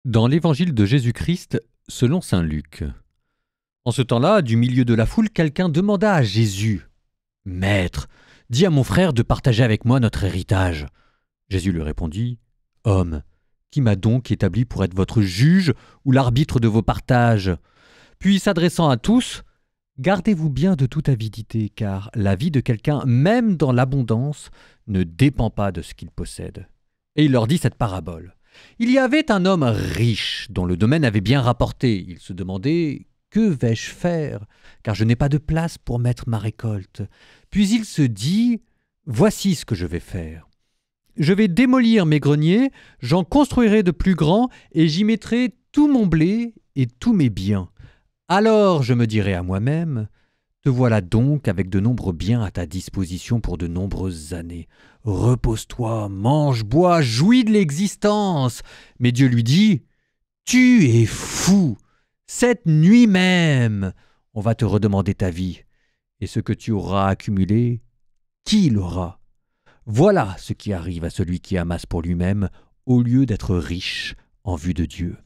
Dans l'évangile de Jésus-Christ, selon saint Luc. En ce temps-là, du milieu de la foule, quelqu'un demanda à Jésus : « Maître, dis à mon frère de partager avec moi notre héritage. » Jésus lui répondit : « Homme, qui m'a donc établi pour être votre juge ou l'arbitre de vos partages ?» Puis s'adressant à tous : « Gardez-vous bien de toute avidité, car la vie de quelqu'un, même dans l'abondance, ne dépend pas de ce qu'il possède. » Et il leur dit cette parabole. Il y avait un homme riche dont le domaine avait bien rapporté. Il se demandait : « Que vais-je faire ? Car je n'ai pas de place pour mettre ma récolte. » Puis il se dit : « Voici ce que je vais faire. Je vais démolir mes greniers, j'en construirai de plus grands et j'y mettrai tout mon blé et tous mes biens. Alors je me dirai à moi-même : te voilà donc avec de nombreux biens à ta disposition pour de nombreuses années. Repose-toi, mange, bois, jouis de l'existence. » Mais Dieu lui dit : « Tu es fou. Cette nuit même, on va te redemander ta vie. Et ce que tu auras accumulé, qui l'aura ? Voilà ce qui arrive à celui qui amasse pour lui-même au lieu d'être riche en vue de Dieu. »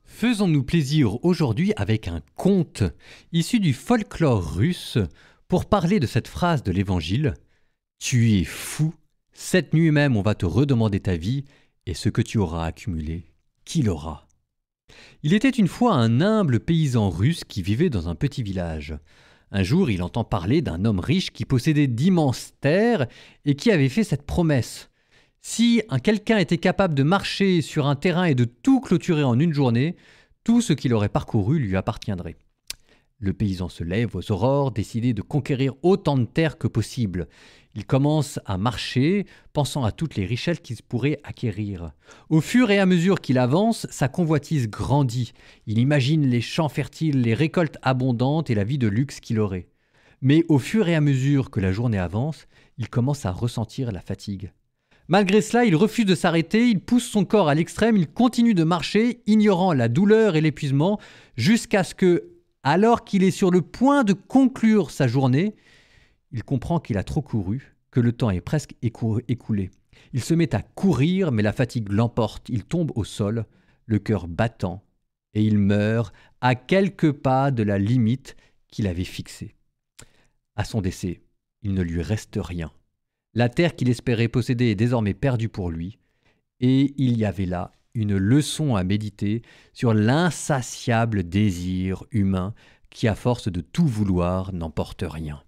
Faisons-nous plaisir aujourd'hui avec un conte issu du folklore russe pour parler de cette phrase de l'Évangile : « Tu es fou, cette nuit même on va te redemander ta vie, et ce que tu auras accumulé, qui l'aura ?» Il était une fois un humble paysan russe qui vivait dans un petit village. Un jour, il entend parler d'un homme riche qui possédait d'immenses terres et qui avait fait cette promesse : si quelqu'un était capable de marcher sur un terrain et de tout clôturer en une journée, tout ce qu'il aurait parcouru lui appartiendrait. Le paysan se lève aux aurores, décidé de conquérir autant de terres que possible. Il commence à marcher, pensant à toutes les richesses qu'il pourrait acquérir. Au fur et à mesure qu'il avance, sa convoitise grandit. Il imagine les champs fertiles, les récoltes abondantes et la vie de luxe qu'il aurait. Mais au fur et à mesure que la journée avance, il commence à ressentir la fatigue. Malgré cela, il refuse de s'arrêter, il pousse son corps à l'extrême, il continue de marcher, ignorant la douleur et l'épuisement, jusqu'à ce que, alors qu'il est sur le point de conclure sa journée, il comprend qu'il a trop couru, que le temps est presque écoulé. Il se met à courir, mais la fatigue l'emporte. Il tombe au sol, le cœur battant, et il meurt à quelques pas de la limite qu'il avait fixée. À son décès, il ne lui reste rien. La terre qu'il espérait posséder est désormais perdue pour lui, et il y avait là une leçon à méditer sur l'insatiable désir humain qui, à force de tout vouloir, n'emporte rien.